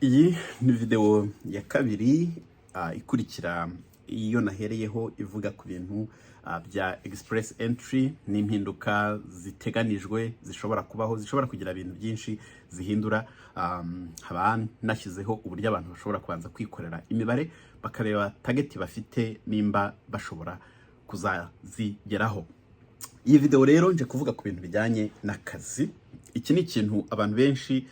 Iyi ni video ya kabiri ikurikira iyo nahereyeho ivuga ku bintu bya express entry n'impinduka ziteganijwe zishobora kubaho, zishobora kugira ibintu byinshi zihindura. Haba nashyizeho uburyo abantu bashobora kubanza kwikorera imibare bakareba target bafite nimba bashobora kuzazigeraho. Iyi video rero nje kuvuga ku bintu bijyanye n'akazi. Iki ni ikintu abantu benshi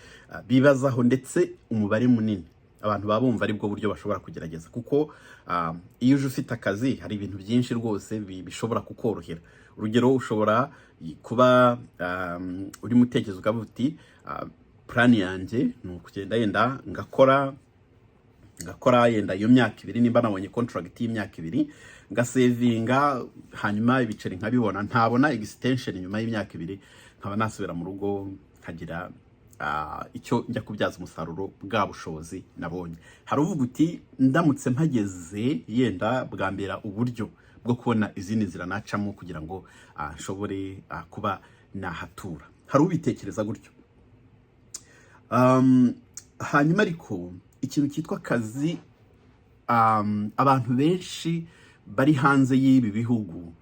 bibazaho, ndetse umubare munini abantu babumva ari bwo buryo bashobora kugerageza, kuko iyo uje ufite akazi hari ibintu byinshi rwose bishobora kukorohera. Urugero, ushobora kuba uri mutekerezo ukavuga uti plan yanjye ni ukugenda yenda ngakora yenda iyo myaka 2, nimba nabonye contract y'imyaka 2 ngasevinga, hanyuma ibiceri nkabibona, ntabona extension nyuma y'imyaka 2, nkaba nasubira mu rugo nkagira icyo njya kubyaza umusaruro bwa bushobozi nabonye. Hari uvuga uti ndamutse mpageze yenda bwambera uburyo bwo kubona izindi nzira nacamo kugira ngo nshobore kuba nahatura. Hari ubitekereza gutyo. Hanyuma ariko ikintu cyitwa akazi, abantu benshi bari hanze y'ibi bihugu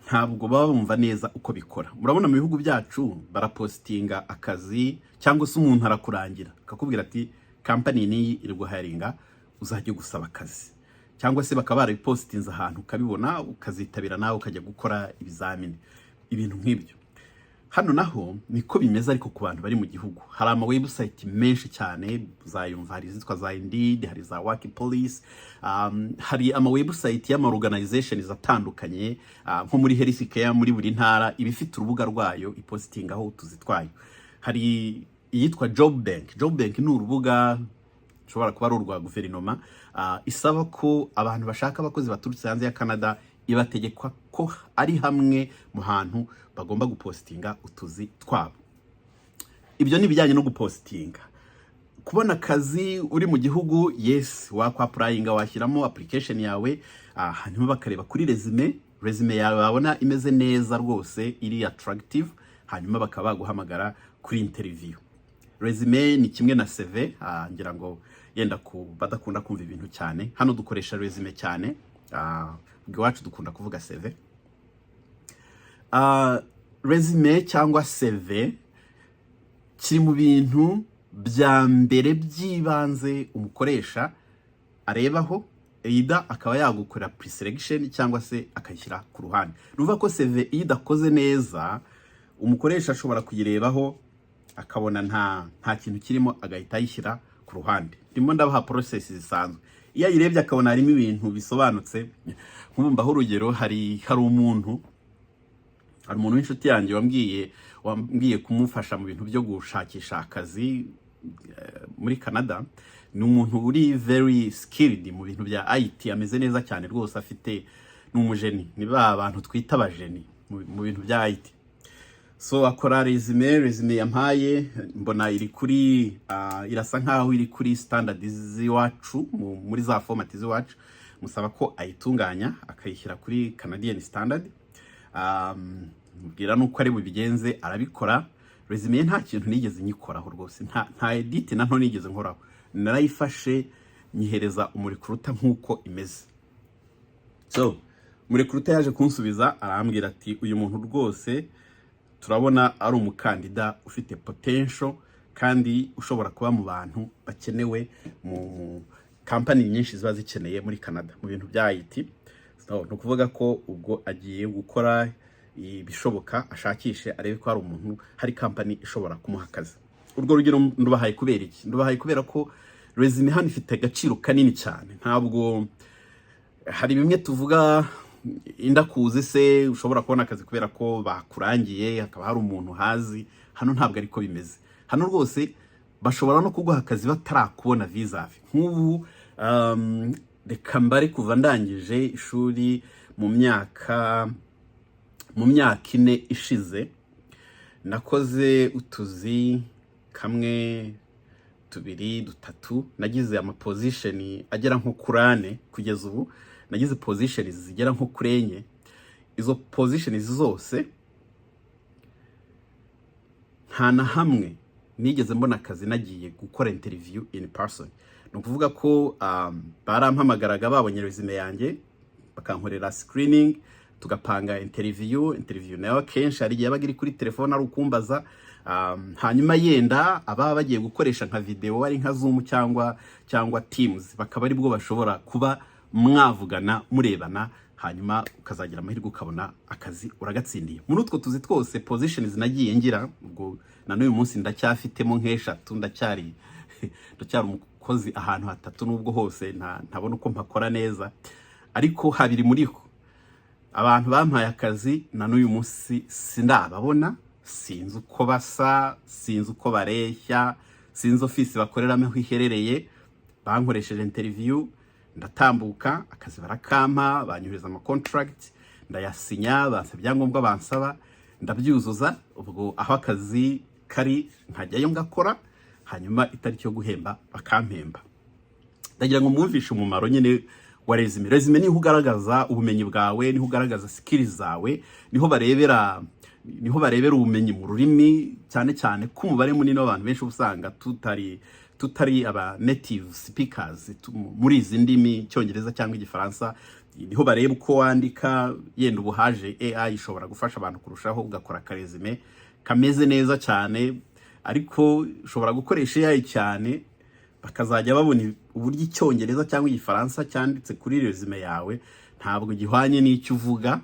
ntabwo baba bumva neza uko bikora. Murabona mu bihugu byacu barapostinga akazi, cyangwa se umuntu arakurangira akakubwira ati company niyi iri guharinga uzajya gusaba akazi, cyangwa se bakaba barapostinze ahantu ukabibona ukazitabira nawe ukajya gukora ibizamini, ibintu nk'ibyo. Hano naho niko bimeze, ariko ku bantu bari mu gihugu hari ama website menshi cyane, uzayumva hari izitwa za Indeed, hari za Workpolice, hari ama website y'ama organizations atandukanye, nko muri healthcare muri buri ntara ibifite urubuga rwayo ipostingaho utuzi twayo. Hari iyitwa Job Bank ni urubuga ushobora kuba ari urwa guverinoma, isaba ko abantu bashaka abakozi baturutse hanze ya Canada ibategekwa ko ari hamwe mu hantu bagomba gupostinga utuzi twabo. Ibyo ni bijyanye no gupostinga. Kubona akazi uri mu gihugu, yes, wakwapplyinga, washyiramo application yawe, hanyuma bakareba kuri resume yawe, babona imeze neza rwose, iri attractive, hanyuma bakaba baguhamagara kuri interview. Resume ni kimwe na CV, ngira ngo yenda badakunda kumva ibintu cyane. Hano dukoresha resume cyane, iwacu dukunda kuvuga CV. Resume cyangwa CV kiri mu bintu bya mbere by'ibanze umukoresha arebaho, either akaba yagukora pre-selection cyangwa se akayishyira ku ruhande. Nuvuga ko CV iyo idakoze neza umukoresha ashobora kuyirebaho akabona nta kintu kirimo, agahita ayishyira ku ruhande. Ndimo ndabaha process zisanzwe. Iyo ayirebye akabona harimo ibintu bisobanutse, nk'ubumbaho urugero, hari umuntu w'inshuti yanjye wambwiye kumufasha mu bintu byo gushakisha akazi muri Canada. Ni umuntu uri very skilled mu bintu bya IT, ameze neza cyane rwose, afite n'umujeni, ni ba bantu twita abajeni mu bintu bya IT. So akora resume yampaye, mbona iri kuri irasa nkaho iri kuri standard z'iwacu, muri za format z'iwacu. Musaba ko ayitunganya akayishyira kuri Canadian standard. Mbwira nuko ari bubigenze, arabikora. Resume nta kintu nigeze nyikoraho rwose, nta edit na nto nigeze nkoraho. Narayifashe nyihereza umurekruta nkuko imeze. So umurekruta yaje kunsubiza, arambwira ati uyu muntu rwose turabona ari umukandida ufite potential, kandi ushobora kuba mu bantu bakenewe mu company nyinshi ziba zikeneye muri Canada mu bintu bya IT. So no kuvuga ko ubwo agiye gukora ibishoboka, ashakishe arebe ko hari umuntu, hari company ishobora kumuha akazi. Urwo rugero ndubahaye kubera iki? Ndubahaye kubera ko resume hano ifite agaciro kanini cyane. Ntabwo hari bimwe tuvuga indakuze se ushobora kubona akazi kubera ko bakurangiye hakaba hari umuntu hazi. Hano ntabwo ariko bimeze. Hano rwose bashobora no kuguha akazi batarakubona visa. Nk'ubu reka mbare kuva ndangije ishuri mu myaka 4 ishize, nakoze utuzi 1, 2, 3, nagize ama position agera nko kuri 4 kugeza ubu. Nagize positions zigera nko kuri 4. Izo positions zose nta na hamwe nigeze mbona akazi nagiye gukora interview in person. Ni ukuvuga ko barampamagaraga babonye resume yanjye bakankorera screening, tugapanga interview nayo kenshi ari igihe yabaga iri kuri telefone ari ukumbaza, hanyuma yenda ababa bagiye gukoresha nka video ari nka Zoom cyangwa Teams, bakaba ari bwo bashobora kuba mwavugana murebana, hanyuma ukazagira amahirwe ukabona akazi uragatsindiye. Muri utwo tuzi twose positions nagiye ngira, ubwo na n'uyu munsi ndacyafitemo nk'eshatu, ndacyari umukozi ahantu hatatu, nubwo hose ntabona uko mpakora neza, ariko habiri muri ho abantu bampaye akazi na n'uyu munsi sindababona, sinzi uko basa, sinzi uko bareshya, sinzi office bakoreramo aho iherereye. Bankoresheje interview, ndatambuka, akazi barakampa, banyuheza ama contract, ndayasinya, bansaba ibyangombwa bansaba, ndabyuzuza, ubwo aho akazi kari nkajyayo ngakora, hanyuma itariki yo guhemba bakampemba. Ndagira ngo mwumvishe umumaro nyine wa resume. Resume niho ugaragaza ubumenyi bwawe, niho ugaragaza skills zawe, niho barebera ubumenyi mu rurimi, cyane cyane ko umubare munini w'abantu benshi usanga tutari aba native speakers muri izi ndimi, Cyongereza cyangwa Igifaransa. Niho bareba uko wandika, yenda ubuhaje AI ishobora gufasha abantu kurushaho, ugakora akaresume kameze neza cyane, ariko ushobora gukoresha AI cyane bakazajya babona uburyo Icyongereza cyangwa Igifaransa cyanditse kuri resume yawe ntabwo gihwanye n'icyo uvuga.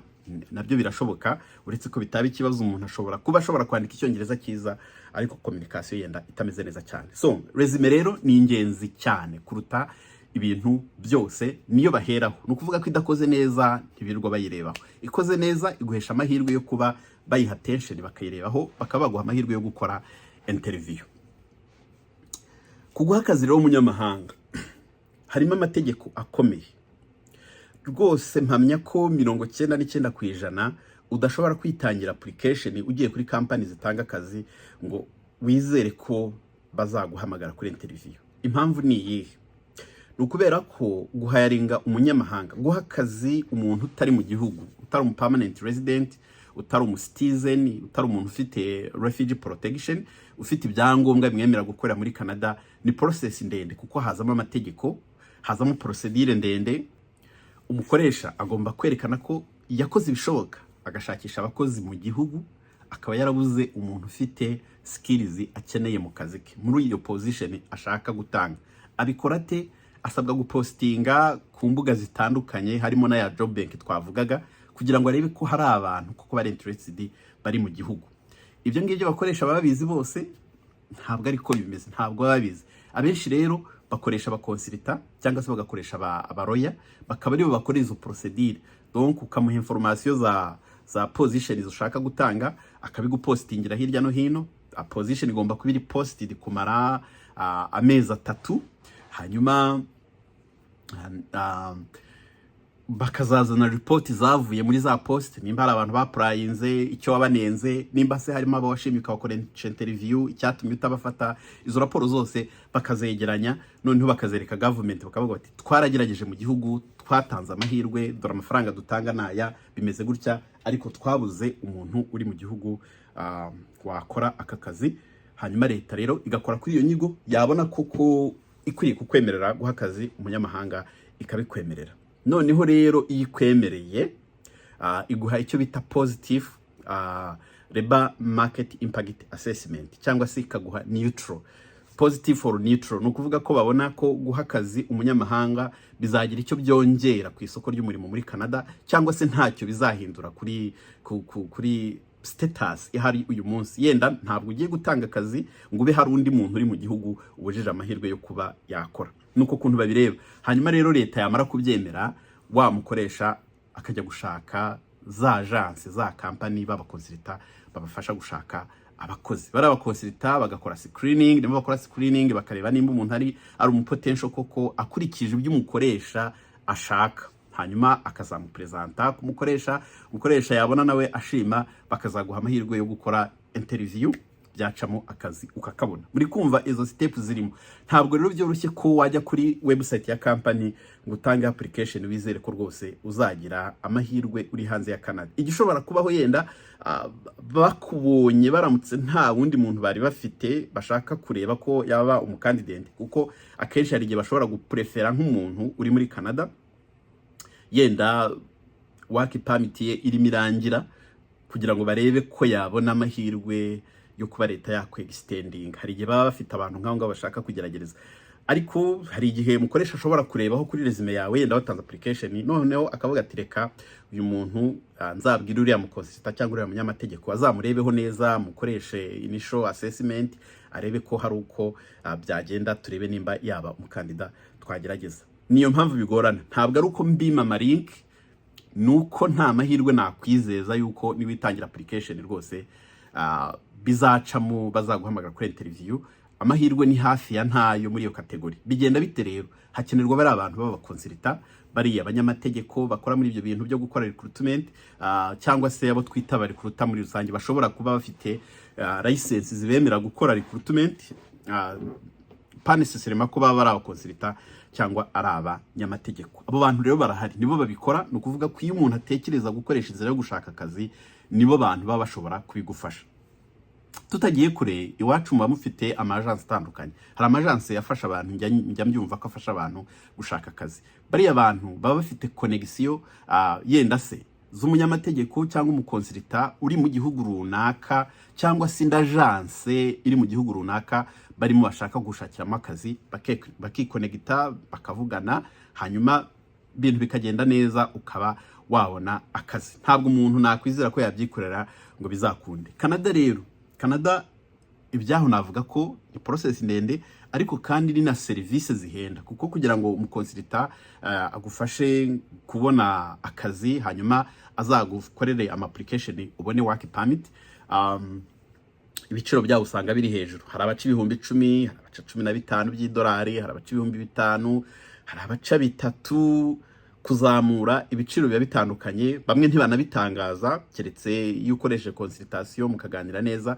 Nabyo birashoboka, uretse ko bitaba ikibazo, umuntu ashobora kwandika Icyongereza cyiza ariko communication yenda itameze neza cyane. So resume rero ni ingenzi cyane kuruta ibintu byose, niyo baheraho. Ni ukuvuga ko idakoze neza ntibirirwa bayirebaho, ikoze neza iguhesha amahirwe yo kuba bayiha attention bakayirebaho, bakaba baguha amahirwe yo gukora interview. Kuguha akazi rero umunyamahanga harimo amategeko akomeye rwose. Mpamya ko 99% udashobora kwitangira application ugiye kuri company zitanga akazi ngo wizere ko bazaguhamagara kuri interview. Impamvu ni iyihe? Ni ukubera ko guhayaringa umunyamahanga, guha akazi umuntu utari mu gihugu, utari umu permanent resident, utari umu citizen, utari umuntu ufite refugee protection, ufite ibyangombwa bimwemera gukorera muri Canada, ni process ndende kuko hazamo amategeko, hazamo procedure ndende. Umukoresha agomba kwerekana ko yakoze ibishoboka agashakisha abakozi mu gihugu, akaba yarabuze umuntu ufite skills akeneye mu kazi ke muri iyo position ashaka gutanga. Abikora ate? Asabwa gupostinga ku mbuga zitandukanye, harimo na ya job bank twavugaga, kugira ngo arebe ko hari abantu kuko bari interested bari mu gihugu. Ibyo ngibyo bakoresha babizi bose? Ntabwo ariko bimeze, ntabwo babizi. Abenshi rero bakoresha abakonsilita cyangwa se bagakoresha abaroya, bakaba aribo bakora izo procedure. Donc ukamuha information za positions ushaka gutanga, akabigupostingira hirya no hino. A position igomba kuba iri posted kumara amezi 3, hanyuma bakazazana report zavuye muri za post, nimba hari abantu baprayinze, icyo wabanenze, nimba se harimo abashimika bakoresha interview, icyatumye utabafata. Izo raporo zose bakazegeranya, noneho bakazereka government, bakavuga bati twaragerageje mu gihugu, twatanze amahirwe, dore amafaranga dutanga naya, bimeze gutya, ariko twabuze umuntu uri mu gihugu wakora aka kazi. Hanyuma leta rero igakora kuri iyo nyigo, yabona koko ikwiye kukwemerera guha akazi umunyamahanga ikabikwemerera. Noneho rero ikwemereye iguha icyo bita positive labor market impact assessment, cyangwa se ikaguha neutral. Positive or neutral, no kuvuga ko babona ko guha akazi umunyamahanga bizagira icyo byongera ku isoko ry'umurimo muri Canada, cyangwa se ntacyo bizahindura kuri status ihari uyu munsi. Yenda ntabwo ugiye gutanga akazi ngo ube hari undi muntu uri mu gihugu ubujije amahirwe yo kuba yakora. Nuko kuntu babireba. Hanyuma rero leta yamara kubyemera, wamukoresha akajya gushaka za agence, za company b'abakonsilita babafasha gushaka abakozi. Bari abakonsilita bagakora screening, nimba bakora screening bakareba nimba umuntu ari umupotential koko akurikije ibyo umukoresha ashaka. Hanyuma akazamupresenta kumukoresha, umukoresha yabona nawe ashima, bakazaguha amahirwe yo gukora interview. byacamo akazi ukakabona. Muri kumva izo steps zirimo. Ntabwo rero byoroshye ko wajya kuri website ya company ngo utange application wizere ko rwose uzagira amahirwe uri hanze ya Canada. Igishobora kubaho yenda bakubonye baramutse nta wundi muntu bari bafite bashaka kureba ko yaba umukandidate, kuko akenshi hari igihe bashobora guprefera nk'umuntu uri muri Canada yenda work permit ye irimo irangira, kugira ngo barebe ko yabona amahirwe yo kuba leta yakwe extending. Hari igihe baba bafite abantu nk'aho ngabo bashaka kugerageza, ariko hari igihe mukoresha ashobora kurebaho kuri resume yawe yenda watanze application, noneho akavuga ati reka uyu muntu nzabwira uriya mukonsita cyangwa uriya munyamategeko azamurebeho neza, mukoreshe initial assessment, arebe ko hari uko byagenda, turebe nimba yaba umukandida twagerageza. Niyo mpamvu bigorana, ntabwo ari uko mbima marink, nuko nta mahirwe nakwizeza yuko niwitangira application rwose bizacamo bazaguhamagara kuri interview. Amahirwe ni hafi ya ntayo muri iyo kategori. Bigenda bite rero? Hakenerwa bari abantu b'abakonsilita, bari abanyamategeko bakora muri ibyo bintu byo gukora recruitment, cyangwa se abo twita bari recruiter muri rusange, bashobora kuba bafite license zibemera gukora recruitment, pas nécessairement ko baba ari abakonsilita cyangwa ari abanyamategeko. Abo bantu rero barahari, nibo babikora. Ni ukuvuga ko iyo umuntu atekereza gukoresha inzira yo gushaka akazi, nibo bantu baba bashobora kubigufasha. Tutagiye kure, iwacu muba mufite amagence atandukanye. Hari amagence yafasha abantu, njya mbyumva ko afasha abantu gushaka akazi. Bariya abantu baba bafite connection yenda se z'umunyamategeko cyangwa umukonsilita uri mu gihugu runaka, cyangwa se indagence iri mu gihugu runaka, barimo bashaka gushakiramo akazi, bakikonegita bakavugana, hanyuma ibintu bikagenda neza, ukaba wabona akazi. Ntabwo umuntu nakwizera ko yabyikorera ngo bizakunde. Canada rero, Canada ibyaho navuga ko ni process ndende, ariko kandi ni na service zihenda, kuko kugira ngo umukonsilita agufashe kubona akazi hanyuma azagukorere application ubone work permit, ibiciro byawo usanga biri hejuru. Hari abaca ibihumbi 10, hari abaca 15 by'idolari, hari abaca ibihumbi 5, hari abaca 3 kuzamura. Ibiciro biba bitandukanye, bamwe ntibanabitangaza keretse iyo ukoresheje consultation mukaganira neza,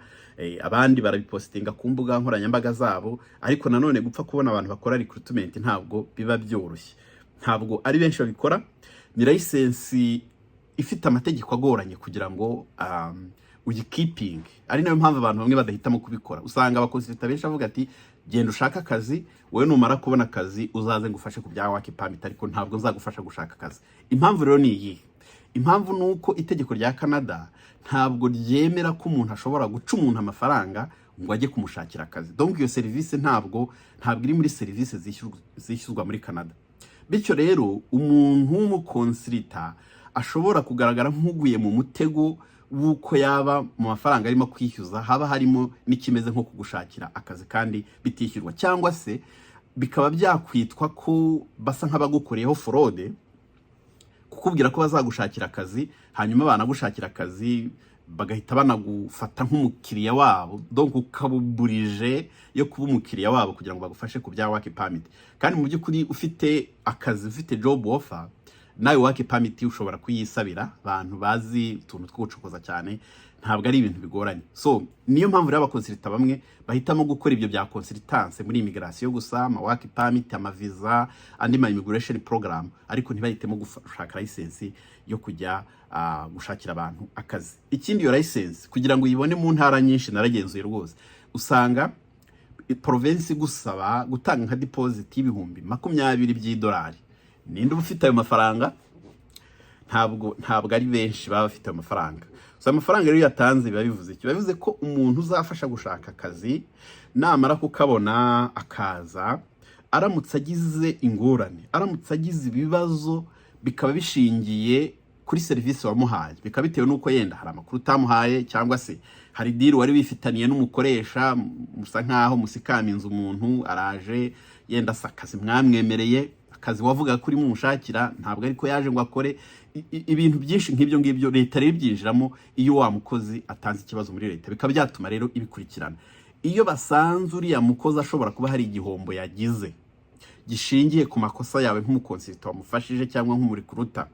abandi barabipostinga ku mbuga nkoranyambaga zabo. Ariko nanone gupfa kubona abantu bakora recruitment ntabwo biba byoroshye, ntabwo ari benshi babikora. Ni license ifite amategeko agoranye kugira ngo uyikeeping. Ari nayo mpamvu abantu bamwe badahitamo kubikora. Usanga abakonsilita benshi avuga ati genda ushaka akazi, wowe numara kubona akazi uzaze ngufashe ku bya work permit, ariko ntabwo nzagufasha gushaka akazi. Impamvu rero ni iyi. Impamvu nuko itegeko rya Canada ntabwo ryemera ko umuntu ashobora guca umuntu amafaranga ngo ajye kumushakira akazi. Donc iyo service ntabwo iri muri service zishyuzwa muri Canada. Bityo rero umuntu w'umukonsilita ashobora kugaragara nk'uguye mu mutego wuko yaba mu mafaranga arimo kwishyuza haba harimo n'ikimeze nko kugushakira akazi kandi bitishyurwa, cyangwa se bikaba byakwitwa ko basa nk'abagukoreyeho fraude, kukubwira ko bazagushakira akazi hanyuma banagushakira akazi bagahita banagufata nk'umukiriya wabo, donc ukabuburije yo kuba umukiriya wabo kugira ngo bagufashe ku bya work permit. Kandi mu by'ukuri ufite akazi, ufite job offer, nawe work permit ushobora kuyisabira. Abantu bazi utuntu tw'ubucukuza cyane, ntabwo ari ibintu bigoranye. So niyo mpamvu rero abakonsilita bamwe bahitamo gukora ibyo bya consultance muri immigration gusa, ama work permit, ama visa, andi ma immigration program, ariko ntibahitemo gushaka license yo kujya gushakira abantu akazi. Ikindi, iyo license kugira ngo uyibone mu ntara nyinshi, naragenzuye rwose, usanga province gusaba gutanga nka deposit y'ibihumbi 20 by'idolari. Ninde ufite ayo mafaranga? Ntabwo ari benshi baba bafite ayo mafaranga. So amafaranga rero yatanze biba bivuze iki? Bivuze ko umuntu uzafasha gushaka akazi namara kukabona akaza, aramutse agize ingorane, aramutse agize ibibazo bikaba bishingiye kuri service wamuhaye, bikaba bitewe nuko yenda hari amakuru utamuhaye, cyangwa se hari deal wari wifitaniye n'umukoresha, musa nkaho musikaminza umuntu araje yenda sakazi mwamwemereye, akazi wavuga kuri mumushakira ntabwo ariko yaje ngo akore. Ibintu byinshi nk'ibyo ngibyo leta rero byinjiramo iyo wa mukozi atanze ikibazo muri leta, bikaba byatuma rero ibikurikirana. Iyo basanze uriya mukozi ashobora kuba hari igihombo yagize gishingiye ku makosa yawe nk'umukonsilita wamufashije cyangwa nk'umurikuruta,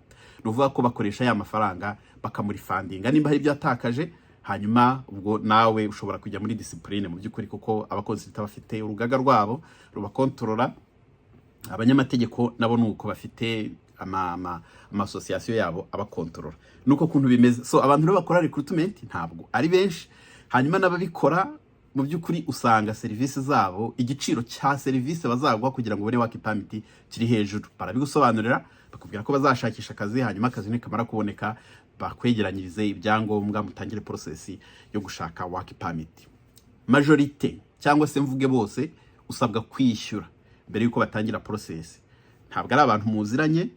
nuvuga ko bakoresha ya mafaranga bakamurifandinga nimba hari ibyo atakaje, hanyuma ubwo nawe ushobora kujya muri discipline mu by'ukuri, kuko abakonsulta bafite urugaga rwabo rubakontorora, abanyamategeko nabo nuko bafite amasosiyasiyo yabo abakontorora. Nuko kuntu bimeze. So abantu rero bakora recruitment ntabwo ari benshi, hanyuma n'ababikora mu by'ukuri usanga serivisi zabo, igiciro cya serivisi bazagwa kugira ngo ubone work permit kiri hejuru. Barabigusobanurira, bakubwira ko bazashakisha akazi, hanyuma akazi nikamara kuboneka bakwegeranyirize ibyangombwa, mutangire process yo gushaka work permit. Majorite cyangwa se mvuge bose usabwa kwishyura mbere yuko batangira process. Ntabwo ari abantu muziranye,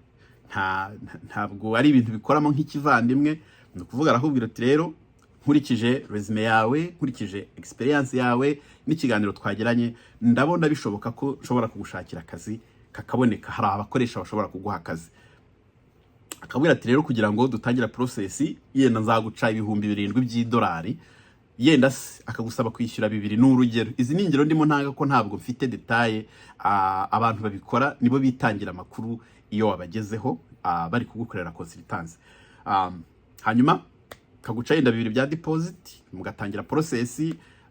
ntabwo ari ibintu bikoramo nk'ikivandimwe. Ni ukuvuga arahubwira ati rero nkurikije resume yawe, nkurikije experience yawe n'ikiganiro twagiranye, ndabona bishoboka ko nshobora kugushakira akazi kakaboneka. Hari abakoresha bashobora kuguha akazi. Akabwira ati rero kugira ngo dutangira process, yenda nzaguca $7,000 by'idolari, yenda akagusaba kwishyura 2 n'urugero. Izi ni ingero ndimo ntanga ko ntabwo mfite detail. Abantu babikora nibo bitangira amakuru iyo wabagezeho bari kugukorera consultance. Hanyuma kaguca yenda 2 bya deposit, mugatangira process.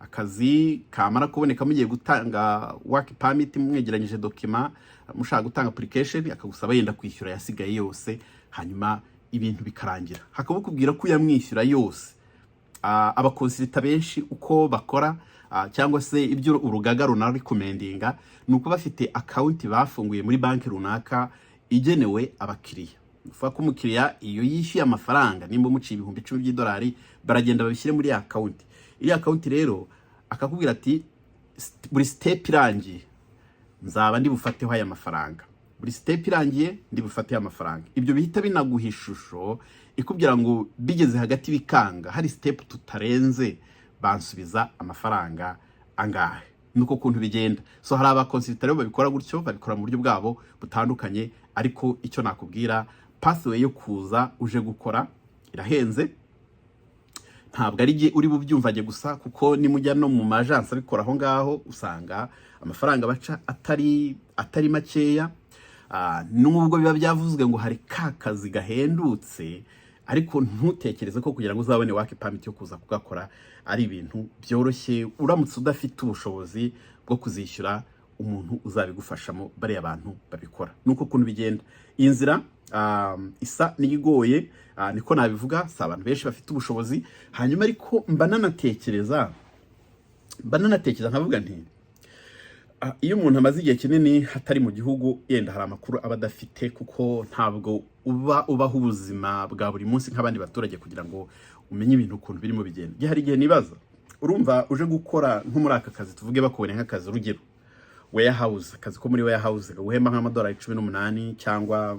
Akazi kamara kuboneka mugiye gutanga work permit, mwegeranyije document, mushaka gutanga application, akagusaba yenda kwishyura yasigaye yose, hanyuma ibintu bikarangira. Hakabukubwira ko yamwishyura yose. Abakonsulta benshi uko bakora cyangwa se ibyo urugaga runari recommendinga, nuko bafite account bafunguye muri banki runaka igenewe abakiriya. Ufa ko umukiriya iyo yishyuye amafaranga, nimba umuciye $10,000 by'idolari, baragenda babishyire muri account. Iri account rero akakubwira ati buri step irangiye nzaba ndi bufateho aya mafaranga, buri step irangiye ndi bufateho amafaranga. Ibyo bihita binaguha ishusho ikubwira ngo bigeze hagati bikanga, hari step tutarenze bansubiza amafaranga angahe. Nuko kuntu bigenda. So hari abakonsulta rero babikora gutyo, babikora mu buryo bwabo butandukanye, ariko icyo nakubwira, pathway yo kuza uje gukora irahenze. Ntabwo ari giye uri bubyumvaje gusa, kuko nimujya no mu majansi abikora aho ngaho usanga amafaranga baca atari makeya. Nubwo biba byavuzwe ngo hari kazi gahendutse, ariko ntutekereze ko kugira ngo uzabone work permit yo kuza kugakora ari ibintu byoroshye uramutse udafite ubushobozi bwo kuzishyura umuntu uzabigufashamo. Bari abantu babikora. Nuko kuntu bigenda. Iyi nzira isa nigoye, niko nabivuga. Si abantu benshi bafite ubushobozi. Hanyuma ariko mbananatekereza nkavuga nti iyo umuntu amaze igihe kinini hatari mu gihugu, yenda hari amakuru aba adafite, kuko ntabwo ubaho ubuzima bwa buri munsi nk'abandi baturage kugira ngo umenye ibintu ukuntu birimo bigenda. Hari igihe nibaza, urumva uje gukora nko muri aka kazi, tuvuge bakubonye nk'akazi urugero warehouse, akazi ko muri warehouse gaguhemba nk'amadolari 18 cyangwa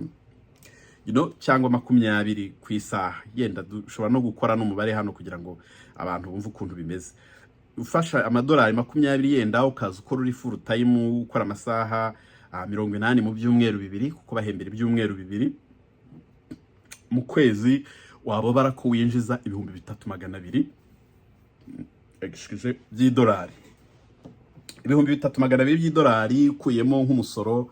cyangwa 20 ku isaha. Yenda dushobora no gukora n'umubare hano kugira ngo abantu bumve ukuntu bimeze. Ufasha amadolari 20 yenda ukaza ukora uri full time, ukora amasaha 80 mu byumweru 2, kuko bahembera ibyumweru 2 mu kwezi, wabo barako winjiza $3,200 by'idolari. $3,200 by'idolari ukuyemo nk'umusoro,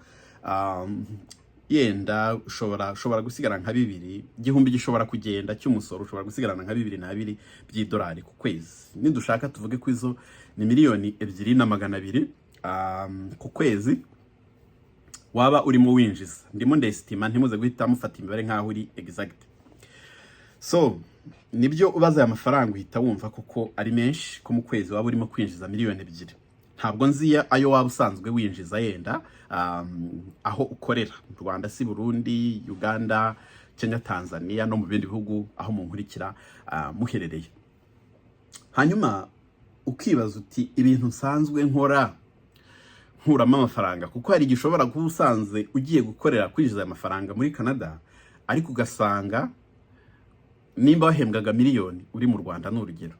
yenda ushobora gusigarana nka 2, igihumbi gishobora kugenda cy'umusoro, ushobora gusigarana nka 2,200 by'idolari ku kwezi. Nidushaka tuvuge ko izo ni $2,200 ku kwezi waba urimo winjiza. Ndimo ndestima, ntimuze guhita mufata imibare nkaho uri exact. So nibyo ubaza aya mafaranga uhita wumva kuko ari menshi, ko mu kwezi waba urimo kwinjiza $2,000,000. Ntabwo nziya ayo waba usanzwe winjiza yenda aho ukorera mu Rwanda, si Burundi, Uganda, Kenya, Tanzania no mu bindi bihugu aho munkurikira muherereye. Hanyuma ukibaza uti ibintu nsanzwe nkuramo amafaranga, kuko hari gishobora kuba usanzwe ugiye gukorera kwinjiza amafaranga muri Canada, ariko ugasanga nimba wahembwaga miliyoni uri mu Rwanda n'urugero,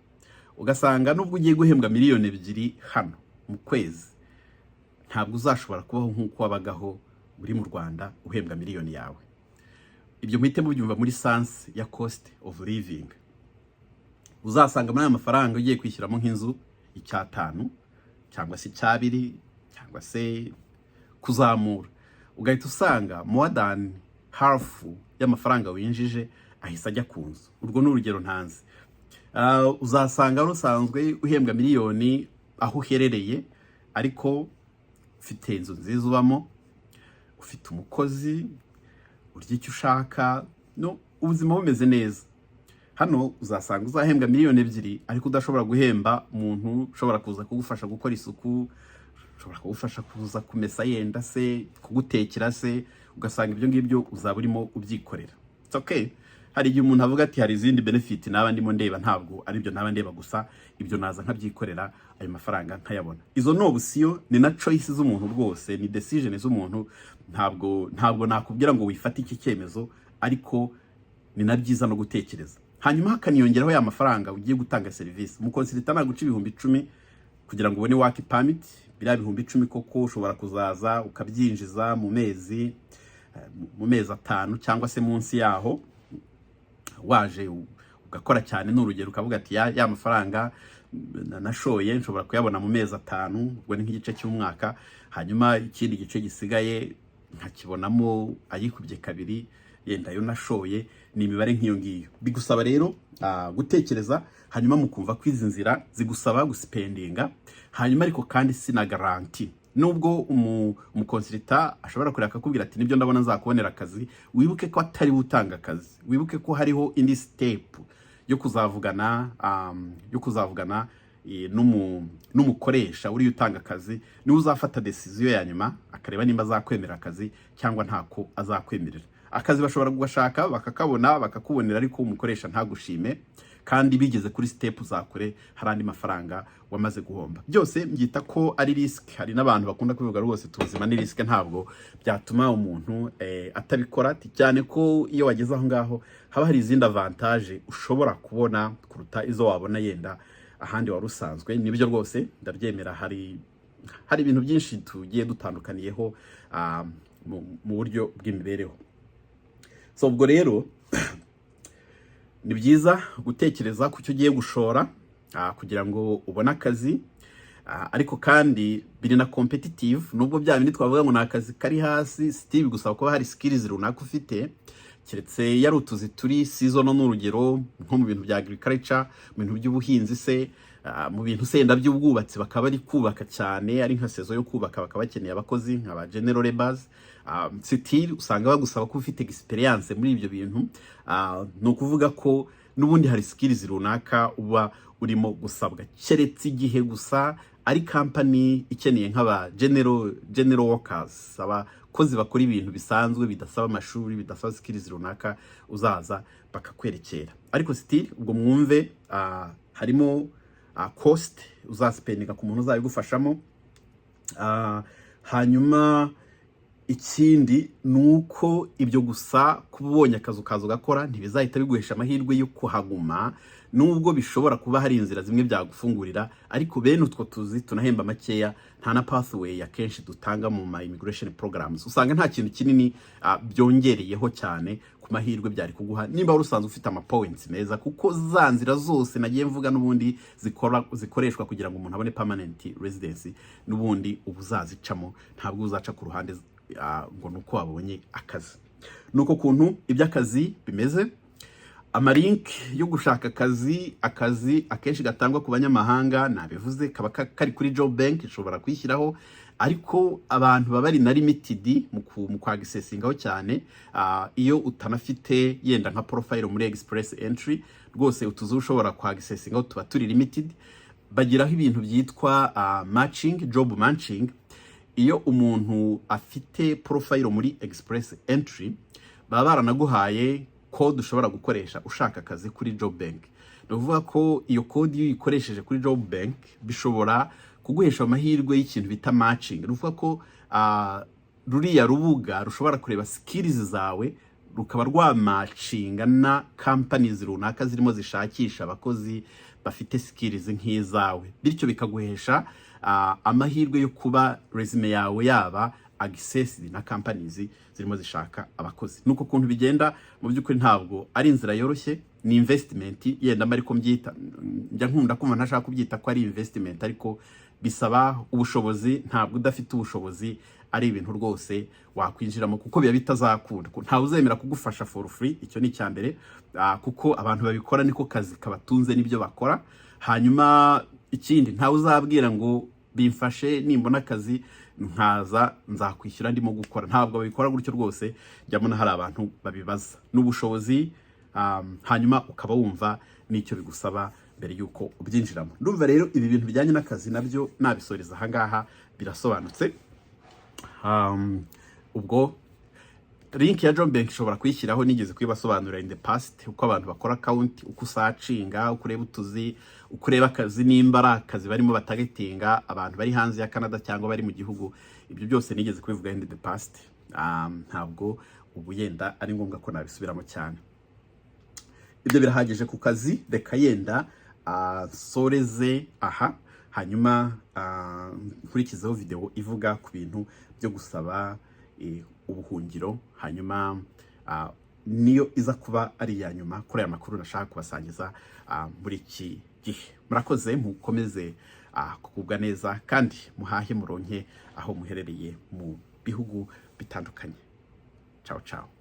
ugasanga nubwo ugiye guhembwa $2,000,000 hano mu kwezi, ntabwo uzashobora kubaho nk'uko wabagaho uri mu Rwanda uhembwa miliyoni yawe. Ibyo muhite mubyumva muri sense ya cost of living. Uzasanga muri aya mafaranga ugiye kwishyiramo nk'inzu $5,000 cyangwa se $2,000 cyangwa se kuzamura, ugahita usanga more than half y'amafaranga winjije ahise ajya ku nzu. Urwo n'urugero ntanze. uzasanga rusanzwe uhembwa miliyoni aho uherereye, ariko ufite inzu nziza ubamo, ufite umukozi, urya icyo ushaka, no ubuzima bumeze neza. Hano uzasanga uzahembwa miliyoni 2 ariko udashobora guhemba umuntu ushobora kuza kugufasha gukora isuku, ushobora kugufasha kuza kumesa yenda se, kugutekera se, ugasanga ibyo ngibyo uzaba urimo ubyikorera. It's okay. Hari igihe umuntu avuga ati hari izindi benefit naba ndimo ndeba, ntabwo ari byo naba ndeba gusa, ibyo naza nkabyikorera, ayo mafaranga nkayabona. Izo no option ni na choice z'umuntu rwose, ni decision z'umuntu. Ntabwo nakubwira ngo wifate iki cyemezo, ariko ni na byiza no gutekereza. Hanyuma hakaniyongeraho ya mafaranga ugiye gutanga service. Umukonsilita naguca 10,000 kugira ngo ubone work permit. Biriya 10,000 koko ushobora kuzaza ukabyinjiza mu mezi 5 cyangwa se munsi yaho, waje ugakora cyane n'urugero ukavuga ati ya mafaranga nashoye nshobora kuyabona mu mezi 5, ubwo ni nk'igice cy'umwaka, hanyuma ikindi gice gisigaye nkakibonamo ayikubye 2 yenda yo nashoye. Ni imibare nk'iyo ngiyo. Bigusaba rero gutekereza, hanyuma mukumva ko izi nzira zigusaba guspendinga, hanyuma ariko kandi sina garanti. Nubwo umukonsilita ashobora kureka akakubwira ati nibyo ndabona nzakubonera akazi, wibuke ko atari butanga akazi, wibuke ko hariho indi step yo kuzavugana n'umukoresha uri utanga akazi, ni uzafata decision ya nyuma akareba nimba azakwemera akazi cyangwa ntako azakwemerera. Akazi bashobora kugashaka bakakabona bakakubonera, ariko umukoresha ntagushime, kandi bigeze kuri step uzakore hari andi mafaranga wamaze guhomba. Byose mbyita ko ari risk. Hari n'abantu bakunda kuvuga rwose tubuzima ni risk, ntabwo byatuma umuntu atabikora, cyane ko iyo wageze aho ngaho haba hari izindi avantage ushobora kubona kuruta izo wabona yenda ahandi wari usanzwe. Nibyo rwose ndabyemera, hari ibintu byinshi tugiye dutandukaniyeho mu buryo bw'imibereho. So ubwo rero ni byiza gutekereza ku cyo ugiye gushora kugira ngo ubone akazi, ariko kandi biri na competitive. Nubwo bya bindi twavuga ngo ni akazi kari hasi, still gusaba ko hari skills runaka ufite, keretse yari utuzi turi seasonal n'urugero nko mu bintu bya agriculture, mu bintu by'ubuhinzi se, mu bintu senda by'ubwubatsi bakaba ari kubaka cyane, ari nka sezo yo kubaka bakaba bakeneye abakozi nk'aba general laborers. Still usanga bagusaba ko ufite experience muri ibyo bintu. No kuvuga ko nubundi hari skills runaka uba urimo gusabwa, keretse igihe gusa ari company ikeneye nk'aba general workers, abakozi bakora ibintu bisanzwe bidasaba amashuri, bidasaba skills runaka, uzaza bakakwerekera. Ariko still ubwo mwumve harimo cost uzaspendinga ku muntu uzabigufashamo. Hanyuma ikindi nuko ibyo gusa kubonye akazi ukaza ugakora ntibizahita biguhesha amahirwe yo kuhaguma, nubwo bishobora kuba hari inzira zimwe byagufungurira, ariko bene utwo tuzi tunahemba makeya, nta na pathway akenshi dutanga mu immigration programs. Usanga nta kintu kinini byongereyeho cyane ku mahirwe byari kuguha nimba urusanzwe ufite ama points meza, kuko za nzira zose nagiye mvuga n'ubundi zikoreshwa kugira ngo umuntu abone permanent residency, n'ubundi ubuzazicamo, ntabwo uzaca ku ruhande ngo nuko wabonye akazi. Nuko kuntu iby'akazi bimeze. Amalink yo gushaka akazi akenshi gatangwa ku banyamahanga, nabivuze kaba kari kuri job bank, ishobora kwishyiraho, ariko abantu baba ari na limited mu kwagisesingaho cyane. Iyo utanafite yenda nka profile muri express entry, rwose utuzu ushobora kwagisesingaho tuba turi limited. Bagiraho ibintu byitwa job matching. Iyo umuntu afite profile muri express entry, baba baranaguhaye code ushobora gukoresha ushaka akazi kuri job bank. Ndavuga ko iyo code iyo uyikoresheje kuri job bank bishobora kuguhesha amahirwe y'ikintu bita matching. Ruvuga ko ruriya rubuga rushobora kureba skills zawe, rukaba rwamatchinga na companies runaka zirimo zishakisha abakozi bafite skills nk'izawe, bityo bikaguhesha amahirwe yo kuba resume yawe yaba accessed na companies zirimo zishaka abakozi. Nuko kuntu bigenda mu by'ukuri ntabwo ari inzira yoroshye, ni investment yenda mariko mbyita, njya nkunda kumva ntashaka kubyita ko ari investment, ariko bisaba ubushobozi. Ntabwo udafite ubushobozi ari ibintu rwose wakwinjiramo, kuko biba bitazakunda. Ntawe uzemera kugufasha for free, icyo ni icya mbere, kuko abantu babikora niko kazi kabatunze n'ibyo bakora. Hanyuma ikindi, ntawe uzabwira ngo bimfashe nimbona akazi nkaza nzakwishyura ndimo gukora. Ntabwo babikora gutyo rwose. Njya mbona hari abantu babibaza n'ubushobozi, hanyuma ukaba wumva n'icyo bigusaba mbere yuko ubyinjiramo. Ndumva rero ibi bintu bijyanye n'akazi nabyo nabisoreza ahangaha birasobanutse. Ubwo link ya John Bank ushobora kuyishyiraho, nigeze kuyibasobanurira in the past, uko abantu bakora account, uko usacinga, uko ureba utuzi, uko ureba akazi nimba ari akazi barimo batagetinga abantu bari hanze ya Canada cyangwa bari mu gihugu. Ibyo byose nigeze kubivuga in the past. Ntabwo ubu yenda ari ngombwa ko nabisubiramo cyane. Ibyo birahagije ku kazi. Reka yenda soreze aha, hanyuma nkurikizeho video ivuga ku bintu byo gusaba ubuhungiro, hanyuma niyo iza kuba ari iya nyuma kuri aya makuru nashaka kubasangiza muri iki gihe. Murakoze, mukomeze kugubwa neza kandi muhahe muronke aho muherereye mu bihugu bitandukanye. Ciao ciao.